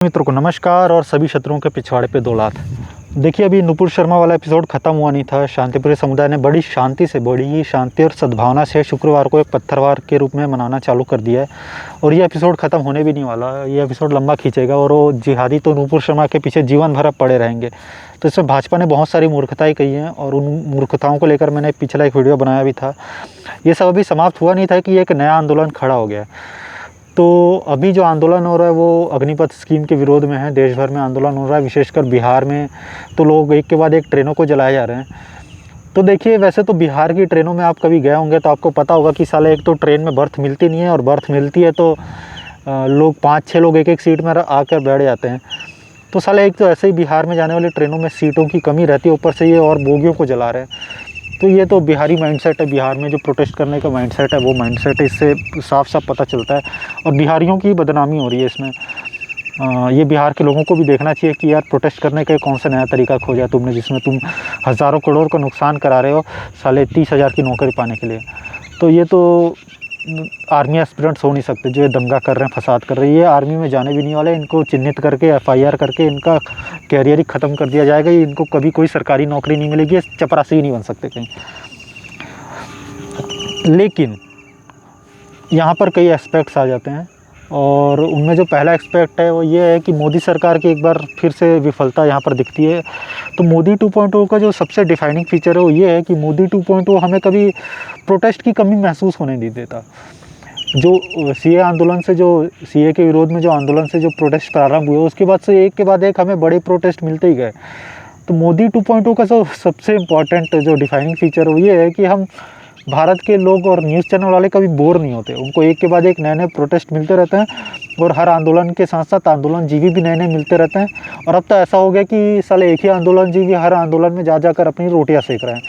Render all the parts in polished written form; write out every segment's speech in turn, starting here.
मित्रों को नमस्कार और सभी शत्रुओं के पिछवाड़े पे 2 लात। देखिए, अभी नुपुर शर्मा वाला एपिसोड ख़त्म हुआ नहीं था। शांतिप्रिय समुदाय ने बड़ी ही शांति और सद्भावना से शुक्रवार को एक पत्थरवार के रूप में मनाना चालू कर दिया है और ये एपिसोड ख़त्म होने भी नहीं वाला। ये एपिसोड लंबा खींचेगा और वो जिहादी तो नुपुर शर्मा के पीछे जीवन भर अब पड़े रहेंगे। तो इसमें भाजपा ने बहुत सारी मूर्खताएँ कही हैं और उन मूर्खताओं को लेकर मैंने पिछला एक वीडियो बनाया भी था। ये सब अभी समाप्त हुआ नहीं था कि एक नया आंदोलन खड़ा हो गया। तो अभी जो आंदोलन हो रहा है वो अग्निपथ स्कीम के विरोध में है। देश भर में आंदोलन हो रहा है, विशेषकर बिहार में तो लोग एक के बाद एक ट्रेनों को जलाए जा रहे हैं। तो देखिए, वैसे तो बिहार की ट्रेनों में आप कभी गए होंगे तो आपको पता होगा कि साला एक तो ट्रेन में बर्थ मिलती नहीं है और बर्थ मिलती है तो लोग 5-6 लोग एक सीट में आकर बैठ जाते हैं। तो साला एक तो ऐसे ही बिहार में जाने वाली ट्रेनों में सीटों की कमी रहती है, ऊपर से ये और बोगियों को जला रहे हैं। तो ये तो बिहारी माइंडसेट है। बिहार में जो प्रोटेस्ट करने का माइंडसेट है वो माइंडसेट है, इससे साफ पता चलता है। और बिहारियों की बदनामी हो रही है इसमें। ये बिहार के लोगों को भी देखना चाहिए कि यार, प्रोटेस्ट करने का कौन सा नया तरीका खोजा तुमने जिसमें तुम हज़ारों करोड़ का नुकसान करा रहे हो साले 30,000 की नौकरी पाने के लिए। तो ये तो आर्मी एस्पिरेंट्स हो नहीं सकते जो ये दंगा कर रहे हैं, फसाद कर रहे हैं। ये आर्मी में जाने भी नहीं वाले। इनको चिन्हित करके FIR करके इनका कैरियर ही ख़त्म कर दिया जाएगा। इनको कभी कोई सरकारी नौकरी नहीं मिलेगी, चपरासी ही नहीं बन सकते कहीं। लेकिन यहाँ पर कई एस्पेक्ट्स आ जाते हैं और उनमें जो पहला एस्पेक्ट है वो ये है कि मोदी सरकार की एक बार फिर से विफलता यहाँ पर दिखती है। तो मोदी 2.0 का जो सबसे डिफाइनिंग फीचर है वो ये है कि मोदी 2.0 हमें कभी प्रोटेस्ट की कमी महसूस होने नहीं देता। जो CA आंदोलन से, जो CA के विरोध में जो आंदोलन से जो प्रोटेस्ट प्रारंभ हुए, उसके बाद से एक के बाद एक हमें बड़े प्रोटेस्ट मिलते ही गए। तो मोदी 2.0 का जो सबसे इम्पॉर्टेंट जो डिफाइनिंग फीचर है वो ये है कि हम भारत के लोग और न्यूज़ चैनल वाले कभी बोर नहीं होते। उनको एक के बाद एक नए प्रोटेस्ट मिलते रहते हैं और हर आंदोलन के साथ साथ आंदोलनजीवी भी नए मिलते रहते हैं। और अब तो ऐसा हो गया कि साले एक ही आंदोलनजीवी हर आंदोलन में जा जाकर अपनी रोटियां सेक रहे हैं।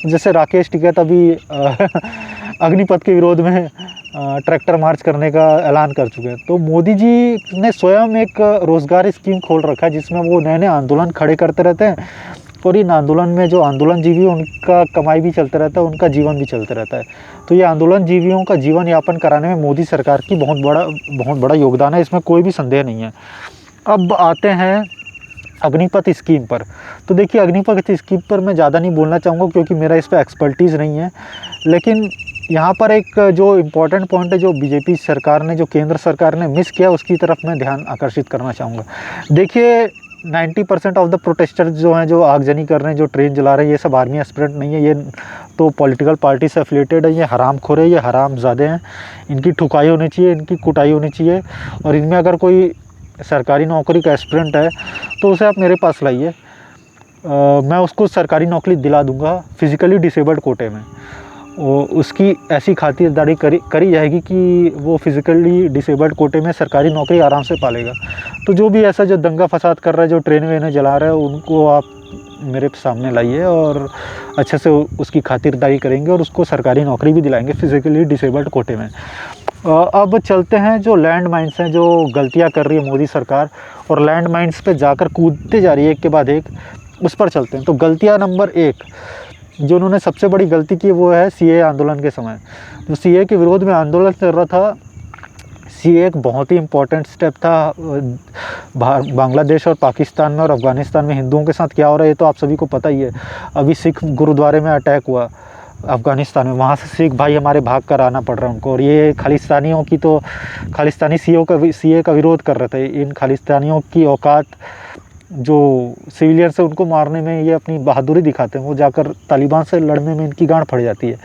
जैसे राकेश टिकैत अभी अग्निपथ के विरोध में ट्रैक्टर मार्च करने का ऐलान कर चुके हैं। तो मोदी जी ने स्वयं एक रोज़गार स्कीम खोल रखा है जिसमें वो नए आंदोलन खड़े करते रहते हैं और इन आंदोलन में जो आंदोलनजीवी उनका कमाई भी चलता रहता है, उनका जीवन भी चलता रहता है। तो ये आंदोलनजीवियों का जीवन यापन कराने में मोदी सरकार की बहुत बड़ा योगदान है, इसमें कोई भी संदेह नहीं है। अब आते हैं अग्निपथ स्कीम पर। तो देखिए, अग्निपथ स्कीम पर मैं ज़्यादा नहीं बोलना चाहूँगा क्योंकि मेरा इस पर एक्सपर्टीज़ नहीं है। लेकिन यहाँ पर एक जो इम्पोर्टेंट पॉइंट है जो बीजेपी सरकार ने, जो केंद्र सरकार ने मिस किया, उसकी तरफ मैं ध्यान आकर्षित करना चाहूँगा। देखिए, 90% ऑफ द प्रोटेस्टर्स जो हैं, जो आगजनी कर रहे हैं, जो ट्रेन जला रहे हैं, ये सब आर्मी एस्पिरेंट नहीं है। ये तो पॉलिटिकल पार्टी से एफिलेटेड है। ये हरामखोर है, ये हरामजादे हैं। इनकी ठुकाई होनी चाहिए, इनकी कुटाई होनी चाहिए। और इनमें अगर कोई सरकारी नौकरी का एस्पिरेंट है तो उसे आप मेरे पास लाइए, मैं उसको सरकारी नौकरी दिला दूंगा फिज़िकली डिसेबल्ड कोटे में। उसकी ऐसी खातिरदारी करी जाएगी कि वो फिज़िकली डिसेबल्ड कोटे में सरकारी नौकरी आराम से पालेगा। तो जो भी ऐसा जो दंगा फसाद कर रहा है, जो ट्रेन वेनें जला रहा है, उनको आप मेरे सामने लाइए और अच्छे से उसकी खातिरदारी करेंगे और उसको सरकारी नौकरी भी दिलाएंगे फिज़िकली डिसेबल्ड कोटे में। अब चलते हैं जो लैंड माइन्स हैं, जो गलतियां कर रही है मोदी सरकार और लैंड माइन्स पे जाकर कूदते जा रही है एक के बाद एक, उस पर चलते हैं। तो गलतियां नंबर 1 जो उन्होंने सबसे बड़ी गलती की वो है CA आंदोलन के समय। जो CA के विरोध में आंदोलन चल रहा था, CA एक बहुत ही इम्पोर्टेंट स्टेप था। बांग्लादेश और पाकिस्तान में और अफ़गानिस्तान में हिंदुओं के साथ क्या हो रहा है ये तो आप सभी को पता ही है। अभी सिख गुरुद्वारे में अटैक हुआ अफ़गानिस्तान में, वहाँ से सिख भाई हमारे भाग कर आना पड़ रहा है उनको। और ये खालिस्तानियों की, तो खालिस्तानी CA का विरोध कर रहे थे। इन खालिस्तानियों की औकात जो सिविलियन से उनको मारने में ये अपनी बहादुरी दिखाते हैं, वो जाकर तालिबान से लड़ने में इनकी गांड फट जाती है।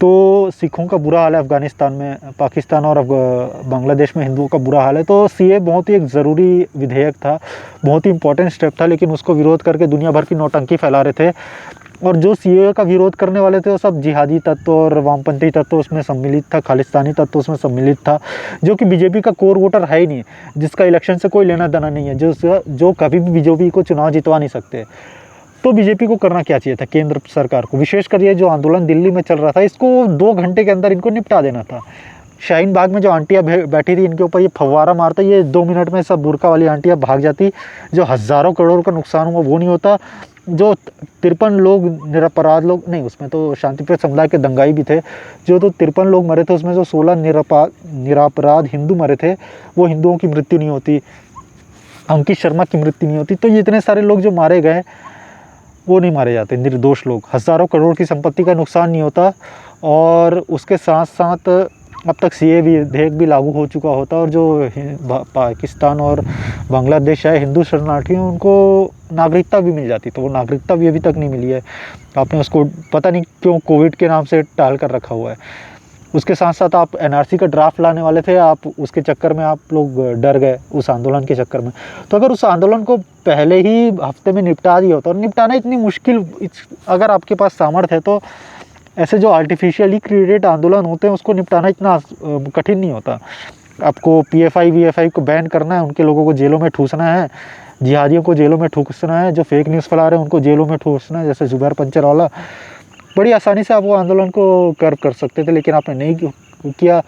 तो सिखों का बुरा हाल है अफ़गानिस्तान में, पाकिस्तान और बांग्लादेश में हिंदुओं का बुरा हाल है। तो CA बहुत ही एक ज़रूरी विधेयक था, बहुत ही इंपॉर्टेंट स्टेप था, लेकिन उसको विरोध करके दुनिया भर की नौटंकी फैला रहे थे। और जो CA का विरोध करने वाले थे वो सब जिहादी तत्व और वामपंथी तत्व उसमें सम्मिलित था, खालिस्तानी तत्व उसमें सम्मिलित था, जो कि बीजेपी का कोर वोटर है ही नहीं, जिसका इलेक्शन से कोई लेना देना नहीं है, जो कभी भी बीजेपी को चुनाव जितवा नहीं सकते। तो बीजेपी को करना क्या चाहिए था, केंद्र सरकार को विशेषकर ये जो आंदोलन दिल्ली में चल रहा था, इसको 2 घंटे के अंदर इनको निपटा देना था। शाहीन बाग में जो आंटियाँ बैठी थी, इनके ऊपर ये फव्वारा मारता, ये 2 मिनट में सब बुर्का वाली आंटियाँ भाग जाती। जो हज़ारों करोड़ का नुकसान हुआ वो नहीं होता। जो 53 लोग निरपराध लोग, नहीं उसमें तो शांतिप्रिय समुदाय के दंगाई भी थे, जो तो 53 लोग मरे थे उसमें जो 16 निरपराध हिंदू मरे थे, वो हिंदुओं की मृत्यु नहीं होती। अंकित शर्मा की मृत्यु नहीं होती तो ये इतने सारे लोग जो मारे गए वो नहीं मारे जाते, निर्दोष लोग। हज़ारों करोड़ की संपत्ति का नुकसान नहीं होता और उसके साथ साथ अब तक सीए विधेयक भी लागू हो चुका होता और जो पाकिस्तान और बांग्लादेश है हिंदू शरणार्थी हैं उनको नागरिकता भी मिल जाती, तो वो नागरिकता भी अभी तक नहीं मिली है। आपने उसको पता नहीं क्यों कोविड के नाम से टाल कर रखा हुआ है। उसके साथ साथ आप एनआरसी का ड्राफ्ट लाने वाले थे, आप उसके चक्कर में आप लोग डर गए उस आंदोलन के चक्कर में। तो अगर उस आंदोलन को पहले ही हफ्ते में निपटा दिया होता, और निपटाना इतनी मुश्किल, अगर आपके पास सामर्थ्य है तो ऐसे जो आर्टिफिशियली क्रिएटेड आंदोलन होते हैं उसको निपटाना इतना कठिन नहीं होता। आपको पीएफआई वीएफआई को बैन करना है, उनके लोगों को जेलों में ठूसना है, जिहादियों को जेलों में ठूसना है, जो फेक न्यूज़ फैला रहे हैं उनको जेलों में ठूसना है, जैसे जुबैर पंचरवाला। बड़ी आसानी से आप वो आंदोलन को कर्व कर सकते थे, लेकिन आपने नहीं किया,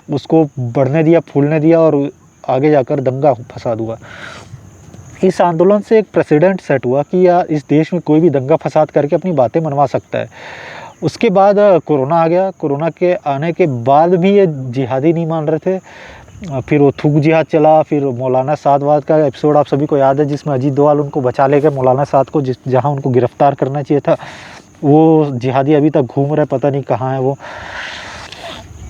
उसको बढ़ने दिया, फूलने दिया और आगे जाकर दंगा फसाद हुआ। इस आंदोलन से एक प्रेसिडेंट सेट हुआ कि यार इस देश में कोई भी दंगा फसाद करके अपनी बातें मनवा सकता है। उसके बाद कोरोना आ गया। कोरोना के आने के बाद भी ये जिहादी नहीं मान रहे थे। फिर वो थूक जिहाद चला, फिर मौलाना सादवाद का एपिसोड आप सभी को याद है जिसमें अजीत डोभाल उनको बचा ले गए मौलाना साद को, जहाँ उनको गिरफ्तार करना चाहिए था। वो जिहादी अभी तक घूम रहे, पता नहीं कहाँ है वो।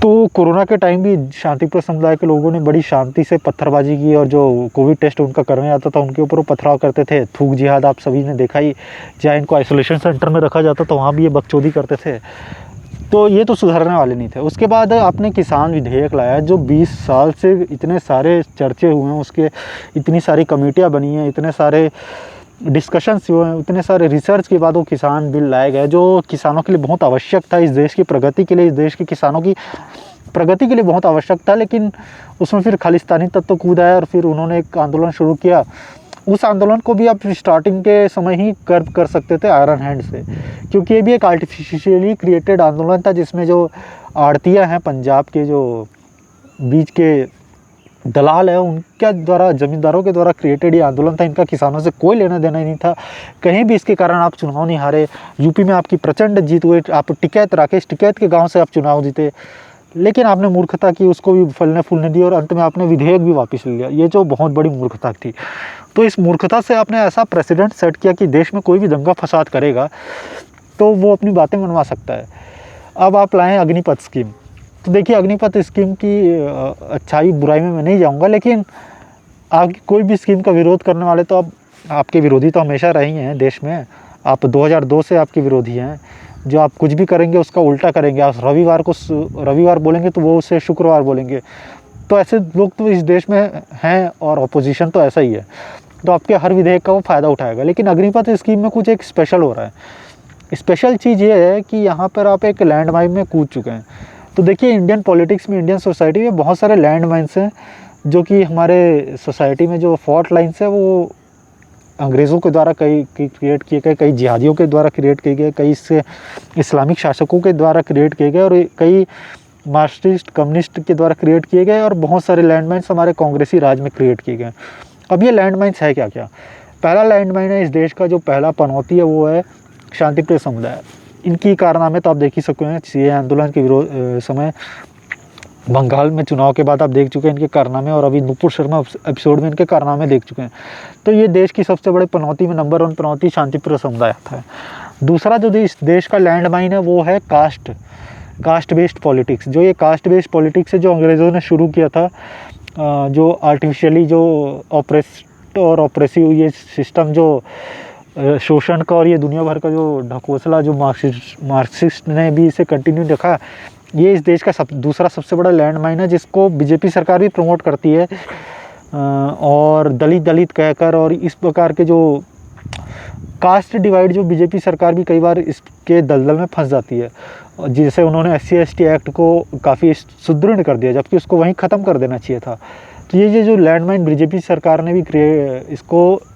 तो कोरोना के टाइम भी शांतिप्रिय समुदाय के लोगों ने बड़ी शांति से पत्थरबाजी की और जो कोविड टेस्ट उनका करने आता था उनके ऊपर वो पथराव करते थे। थूक जिहाद आप सभी ने देखा ही, जहाँ इनको आइसोलेशन सेंटर में रखा जाता तो वहाँ भी ये बकचोदी करते थे। तो ये तो सुधरने वाले नहीं थे। उसके बाद आपने किसान विधेयक लाया जो 20 साल से इतने सारे चर्चे हुए हैं, उसके इतनी सारी कमेटियाँ बनी हैं, इतने सारे डिस्कशंस हुए हैं, इतने सारे रिसर्च के बाद वो किसान बिल लाए गए जो किसानों के लिए बहुत आवश्यक था। इस देश की प्रगति के लिए, इस देश के किसानों की प्रगति के लिए बहुत आवश्यक था। लेकिन उसमें फिर खालिस्तानी तत्व कूद आया और फिर उन्होंने एक आंदोलन शुरू किया। उस आंदोलन को भी आप स्टार्टिंग के समय ही कर्व कर सकते थे आयरन हैंड से, क्योंकि ये भी एक आर्टिफिशियली क्रिएटेड आंदोलन था जिसमें जो आड़तियाँ हैं पंजाब के, जो बीच के दलाल है, उनके द्वारा, ज़मींदारों के द्वारा क्रिएटेड ये आंदोलन था। इनका किसानों से कोई लेना देना ही नहीं था कहीं भी। इसके कारण आप चुनाव नहीं हारे। यूपी में आपकी प्रचंड जीत हुई। आप टिकैत, राकेश टिकैत के गांव से आप चुनाव जीते, लेकिन आपने मूर्खता की, उसको भी फलने फूलने दी और अंत में आपने विधेयक भी वापस ले लिया। ये जो बहुत बड़ी मूर्खता थी। तो इस मूर्खता से आपने ऐसा प्रेसिडेंट सेट किया कि देश में कोई भी दंगा फसाद करेगा तो वो अपनी बातें मनवा सकता है। अब आप लाएँ अग्निपथ स्कीम। तो देखिए, अग्निपथ स्कीम की अच्छाई बुराई में मैं नहीं जाऊंगा, लेकिन आपकी कोई भी स्कीम का विरोध करने वाले तो अब आपके विरोधी तो हमेशा रहे हैं देश में। आप 2002 से आपके विरोधी हैं। जो आप कुछ भी करेंगे उसका उल्टा करेंगे। आप रविवार बोलेंगे तो वो उसे शुक्रवार बोलेंगे। तो ऐसे लोग तो इस देश में हैं और अपोजिशन तो ऐसा ही है। तो आपके हर विधेयक का वो फ़ायदा उठाएगा। लेकिन अग्निपथ स्कीम में कुछ एक स्पेशल हो रहा है। स्पेशल चीज़ ये है कि यहाँ पर आप एक लैंड माइन में कूद चुके हैं। तो देखिए, इंडियन पॉलिटिक्स में, इंडियन सोसाइटी में बहुत सारे लैंड माइन्स हैं जो कि हमारे सोसाइटी में जो फॉल्ट लाइन्स है वो अंग्रेज़ों के द्वारा कई क्रिएट किए गए, कई जिहादियों के द्वारा क्रिएट किए गए, कई इससे इस्लामिक शासकों के द्वारा क्रिएट किए गए और कई मार्क्सिस्ट कम्युनिस्ट के द्वारा क्रिएट किए गए और बहुत सारे लैंड माइन्स हमारे कांग्रेसी राज में क्रिएट किए गए। अब ये लैंड माइन्स है क्या क्या? पहला लैंड माइन है इस देश का, जो पहला पनौती है वो है शांतिप्रिय समुदाय। इनकी कारनामे तो आप देख ही सकते हैं। सीए आंदोलन के विरोध समय, बंगाल में चुनाव के बाद आप देख चुके हैं इनके कारनामे, और अभी नुपुर शर्मा एपिसोड में इनके कारनामे देख चुके हैं। तो ये देश की सबसे बड़ी पनौती में नंबर 1 पनौती शांतिप्रिय समुदाय आता है। दूसरा जो इस देश का लैंड माइन है वो है कास्ट बेस्ड पॉलिटिक्स। जो ये कास्ट बेस्ड पॉलिटिक्स है जो अंग्रेज़ों ने शुरू किया था, जो आर्टिफिशियली जो ऑपरेसिव ये सिस्टम, जो शोषण का और ये दुनिया भर का जो ढकोसला, जो मार्क्सिस्ट ने भी इसे कंटिन्यू रखा, ये इस देश का दूसरा सबसे बड़ा लैंड माइन है जिसको बीजेपी सरकार भी प्रमोट करती है। और दलित कहकर और इस प्रकार के जो कास्ट डिवाइड, जो बीजेपी सरकार भी कई बार इसके दलदल में फंस जाती है, जिसे उन्होंने SC/ST एक्ट को काफ़ी सुदृढ़ कर दिया, जबकि उसको वहीं ख़त्म कर देना चाहिए था। तो ये जो लैंड माइन बीजेपी सरकार ने भी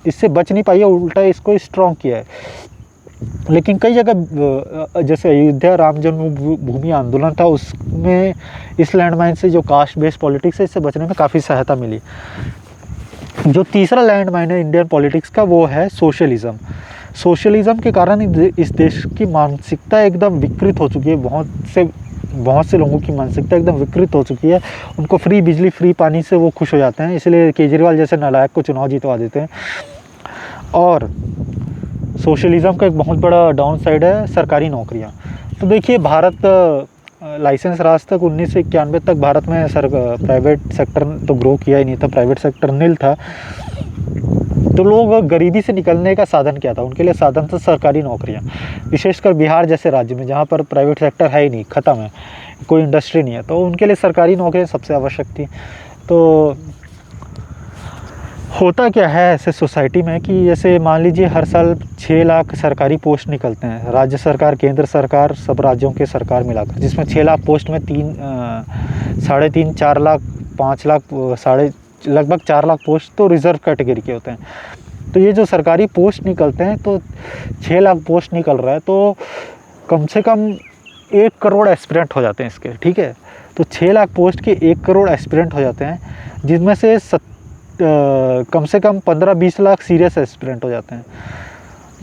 इससे बच नहीं पाई है, उल्टा इसको स्ट्रॉन्ग किया है। लेकिन कई जगह जैसे अयोध्या राम जन्मभूमि आंदोलन था, उसमें इस लैंड माइन से, जो कास्ट बेस्ड पॉलिटिक्स है, इससे बचने में काफ़ी सहायता मिली। जो तीसरा लैंड माइन है इंडियन पॉलिटिक्स का वो है सोशलिज़म। सोशलिज़म के कारण इस देश की मानसिकता एकदम विकृत हो चुकी है। बहुत से बहुत से लोगों की मानसिकता एकदम विकृत हो चुकी है। उनको फ्री बिजली, फ्री पानी से वो खुश हो जाते हैं, इसलिए केजरीवाल जैसे नालायक को चुनाव जितवा देते हैं। और सोशलिज़म का एक बहुत बड़ा डाउन साइड है सरकारी नौकरियाँ। तो देखिए, भारत लाइसेंस राज तक 1991 तक भारत में प्राइवेट सेक्टर तो ग्रो किया ही नहीं था, प्राइवेट सेक्टर नील था। तो लोग गरीबी से निकलने का साधन क्या था? उनके लिए साधन था सरकारी नौकरियां। विशेषकर बिहार जैसे राज्य में जहां पर प्राइवेट सेक्टर है ही नहीं, ख़त्म है, कोई इंडस्ट्री नहीं है, तो उनके लिए सरकारी नौकरियां सबसे आवश्यक थी। तो होता क्या है ऐसे सोसाइटी में कि जैसे मान लीजिए हर साल 6 लाख सरकारी पोस्ट निकलते हैं, राज्य सरकार, केंद्र सरकार, सब राज्यों के सरकार मिलाकर, जिसमें 6 लाख पोस्ट में 3.5 4 लाख 5 लाख लगभग 4 लाख पोस्ट तो रिज़र्व कैटेगरी के होते हैं। तो ये जो सरकारी पोस्ट निकलते हैं, तो 6 लाख पोस्ट निकल रहा है, तो कम से कम 1 करोड़ एस्पिरेंट हो जाते हैं इसके, ठीक है। तो 6 लाख पोस्ट के 1 करोड़ एस्पिरेंट हो जाते हैं, जिसमें से कम से कम 15-20 लाख सीरियस एस्पिरेंट हो जाते हैं।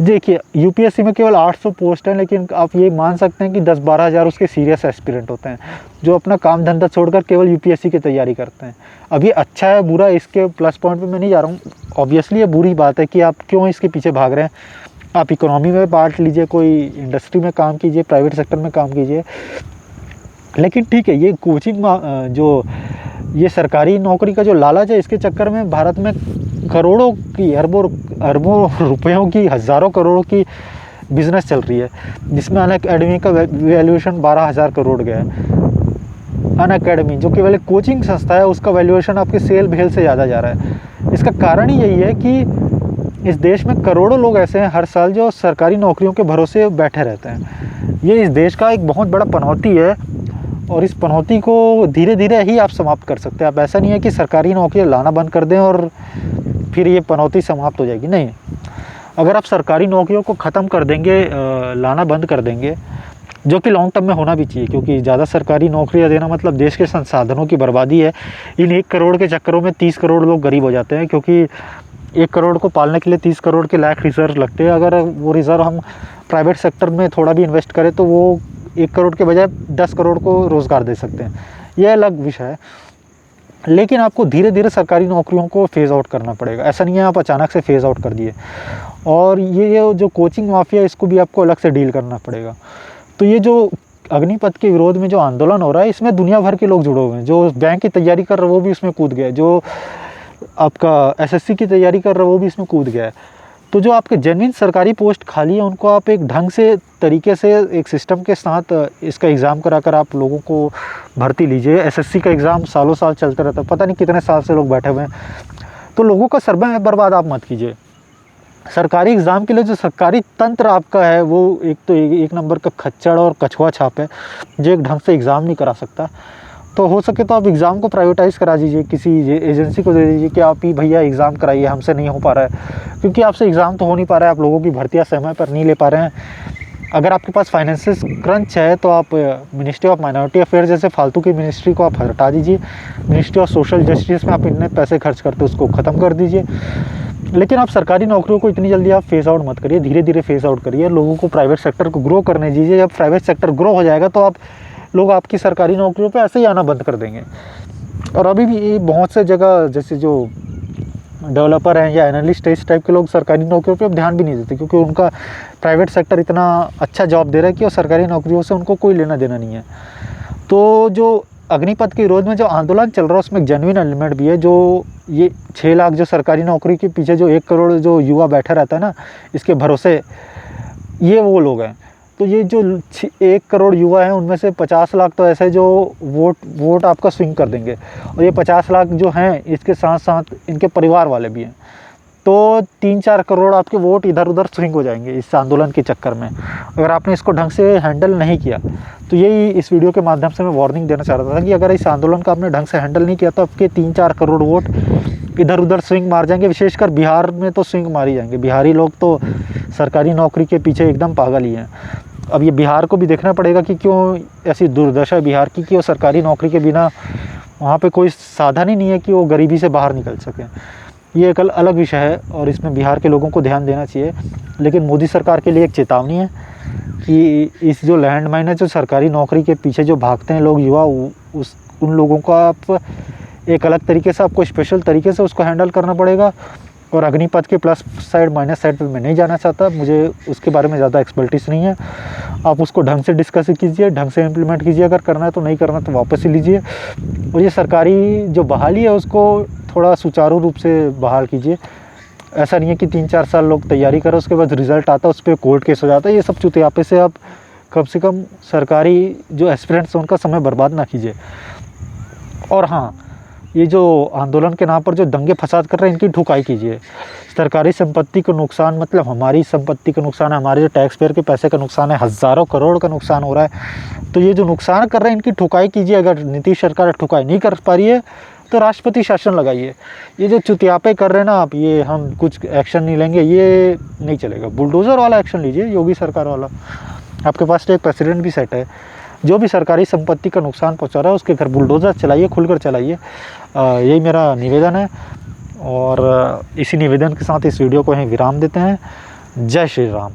देखिए, यूपीएससी में केवल 800 पोस्ट हैं, लेकिन आप ये मान सकते हैं कि 10-12 हज़ार उसके सीरियस एस्पिरेंट होते हैं, जो अपना काम धंधा छोड़कर केवल यूपीएससी की तैयारी करते हैं। अब ये अच्छा है बुरा, इसके प्लस पॉइंट पे मैं नहीं जा रहा हूँ। ऑब्वियसली ये बुरी बात है कि आप क्यों इसके पीछे भाग रहे हैं। आप इकोनॉमी में बांट लीजिए, कोई इंडस्ट्री में काम कीजिए, प्राइवेट सेक्टर में काम कीजिए। लेकिन ठीक है, ये कोचिंग जो ये सरकारी नौकरी का जो लालच है, इसके चक्कर में भारत में करोड़ों की, अरबों रुपयों की, हज़ारों करोड़ों की बिजनेस चल रही है, जिसमें अनअकैडमी का वैल्यूएशन 12,000 करोड़ गया है। अनअकैडमी जो केवल एक कोचिंग संस्था है, उसका वैल्यूएशन आपके सेल भेल से ज़्यादा जा रहा है। इसका कारण ही यही है कि इस देश में करोड़ों लोग ऐसे हैं हर साल जो सरकारी नौकरियों के भरोसे बैठे रहते हैं। ये इस देश का एक बहुत बड़ा पनौती है, और इस पनौती को धीरे धीरे ही आप समाप्त कर सकते हैं। आप ऐसा नहीं है कि सरकारी नौकरियां लाना बंद कर दें और फिर ये पनौती समाप्त हो जाएगी, नहीं। अगर आप सरकारी नौकरियों को ख़त्म कर देंगे, लाना बंद कर देंगे, जो कि लॉन्ग टर्म में होना भी चाहिए, क्योंकि ज़्यादा सरकारी नौकरियां देना मतलब देश के संसाधनों की बर्बादी है। इन 1 करोड़ के चक्करों में 30 करोड़ लोग गरीब हो जाते हैं, क्योंकि 1 करोड़ को पालने के लिए 30 करोड़ के लाख रिज़र्व लगते हैं। अगर वो रिज़र्व हम प्राइवेट सेक्टर में थोड़ा भी इन्वेस्ट करें, तो वो 1 करोड़ के बजाय 10 करोड़ को रोज़गार दे सकते हैं। यह अलग विषय है। लेकिन आपको धीरे धीरे सरकारी नौकरियों को फेज़ आउट करना पड़ेगा। ऐसा नहीं है आप अचानक से फेज़ आउट कर दिए। और ये जो कोचिंग माफिया, इसको भी आपको अलग से डील करना पड़ेगा। तो ये जो अग्निपथ के विरोध में जो आंदोलन हो रहा है, इसमें दुनिया भर के लोग जुड़े हुए हैं। जो बैंक की तैयारी कर रहे हैं वो भी उसमें कूद गए, जो आपका एसएससी की तैयारी कर रहे हैं वो भी इसमें कूद गया है। तो जो आपके जेन्युइन सरकारी पोस्ट खाली है, उनको आप एक ढंग से तरीके से एक सिस्टम के साथ इसका एग्ज़ाम कराकर आप लोगों को भर्ती लीजिए। एसएससी का एग्ज़ाम सालों साल चलता रहता है, पता नहीं कितने साल से लोग बैठे हुए हैं। तो लोगों का समय बर्बाद आप मत कीजिए। सरकारी एग्ज़ाम के लिए जो सरकारी तंत्र आपका है, वो एक नंबर का खच्चड़ और कछुआ छाप है, जो एक ढंग से एग्ज़ाम नहीं करा सकता। तो हो सके तो आप एग्ज़ाम को प्राइवेटाइज़ करा दीजिए, किसी एजेंसी को दे दीजिए कि आप ही भैया एग्ज़ाम कराइए, हमसे नहीं हो पा रहा है। क्योंकि आपसे एग्ज़ाम तो हो नहीं पा रहा है, आप लोगों की भर्तियाँ समय पर नहीं ले पा रहे हैं। अगर आपके पास फाइनेंशियल क्रंच है, तो आप मिनिस्ट्री ऑफ माइनॉरिटी अफेयर जैसे फालतू की मिनिस्ट्री को आप हटा दीजिए। मिनिस्ट्री ऑफ सोशल जस्टिस में आप इतने पैसे खर्च करते उसको ख़त्म कर दीजिए। लेकिन आप सरकारी नौकरियों को इतनी जल्दी आप फेज़ आउट मत करिए, धीरे धीरे फेज़ आउट करिए। लोगों को प्राइवेट सेक्टर को ग्रो करने दीजिए। जब प्राइवेट सेक्टर ग्रो हो जाएगा, तो लोग आपकी सरकारी नौकरियों पे ऐसे ही आना बंद कर देंगे। और अभी भी बहुत से जगह जैसे जो डेवलपर हैं या एनालिस्ट है, इस टाइप के लोग सरकारी नौकरियों पे अब ध्यान भी नहीं देते, क्योंकि उनका प्राइवेट सेक्टर इतना अच्छा जॉब दे रहा है कि वो सरकारी नौकरियों से उनको कोई लेना देना नहीं है। तो जो अग्निपथ के विरोध में जो आंदोलन चल रहा है, उसमें एक जेन्युइन एलिमेंट भी है। जो ये 6 लाख जो सरकारी नौकरी के पीछे जो 1 करोड़ जो युवा बैठा रहता है ना, इसके भरोसे, ये वो लोग हैं। तो ये जो 1 करोड़ युवा हैं, उनमें से 50 लाख तो ऐसे जो वोट आपका स्विंग कर देंगे। और ये 50 लाख जो हैं, इसके साथ साथ इनके परिवार वाले भी हैं। तो 3-4 करोड़ आपके वोट इधर उधर स्विंग हो जाएंगे इस आंदोलन के चक्कर में, अगर आपने इसको ढंग से हैंडल नहीं किया। तो यही इस वीडियो के माध्यम से मैं वार्निंग देना चाह रहा था कि अगर इस आंदोलन का आपने ढंग से हैंडल नहीं किया, तो आपके 3-4 करोड़ वोट इधर उधर स्विंग मार जाएंगे। विशेषकर बिहार में तो स्विंग मार ही जाएंगे। बिहारी लोग तो सरकारी नौकरी के पीछे एकदम पागल ही हैं। अब ये बिहार को भी देखना पड़ेगा कि क्यों ऐसी दुर्दशा है बिहार की, कि वो सरकारी नौकरी के बिना वहाँ पे कोई साधन ही नहीं है कि वो गरीबी से बाहर निकल सकें। ये एक अलग विषय है और इसमें बिहार के लोगों को ध्यान देना चाहिए। लेकिन मोदी सरकार के लिए एक चेतावनी है कि इस जो लैंड माइन है, जो सरकारी नौकरी के पीछे जो भागते हैं लोग युवा, उन लोगों को आप एक अलग तरीके से, आपको स्पेशल तरीके से उसको हैंडल करना पड़ेगा। और अग्निपथ के प्लस साइड माइनस साइड पे मैं नहीं जाना चाहता, मुझे उसके बारे में ज़्यादा एक्सपर्टीज़ नहीं है। आप उसको ढंग से डिस्कस कीजिए, ढंग से इम्प्लीमेंट कीजिए, अगर करना है तो, नहीं करना तो वापस ही लीजिए। और ये सरकारी जो बहाली है उसको थोड़ा सुचारू रूप से बहाल कीजिए। ऐसा नहीं है कि 3-4 साल लोग तैयारी करो, उसके बाद रिज़ल्ट आता है उस पर कोर्ट केस हो जाता है। ये सब चुतियापे से आप कम से कम सरकारी जो एस्पिरेंट्स हैं उनका समय बर्बाद ना कीजिए। और हाँ, ये जो आंदोलन के नाम पर जो दंगे फसाद कर रहे हैं, इनकी ठुकाई कीजिए। सरकारी संपत्ति को नुकसान, मतलब हमारी संपत्ति का नुकसान है, हमारे जो टैक्स पेयर के पैसे का नुकसान है, हज़ारों करोड़ का नुकसान हो रहा है। तो ये जो नुकसान कर रहे हैं इनकी ठुकाई कीजिए। अगर नीतीश सरकार ठुकाई नहीं कर पा रही है तो राष्ट्रपति शासन लगाइए। ये जो चुतियापे कर रहे हैं ना आप, ये हम कुछ एक्शन नहीं लेंगे, ये नहीं चलेगा। बुलडोज़र वाला एक्शन लीजिए, योगी सरकार वाला। आपके पास तो एक प्रेसिडेंट भी सेट है, जो भी सरकारी संपत्ति का नुकसान पहुंचा रहा है उसके घर बुलडोज़र चलाइए, खुलकर चलाइए। यही मेरा निवेदन है। और इसी निवेदन के साथ इस वीडियो को यहीं विराम देते हैं। जय श्री राम।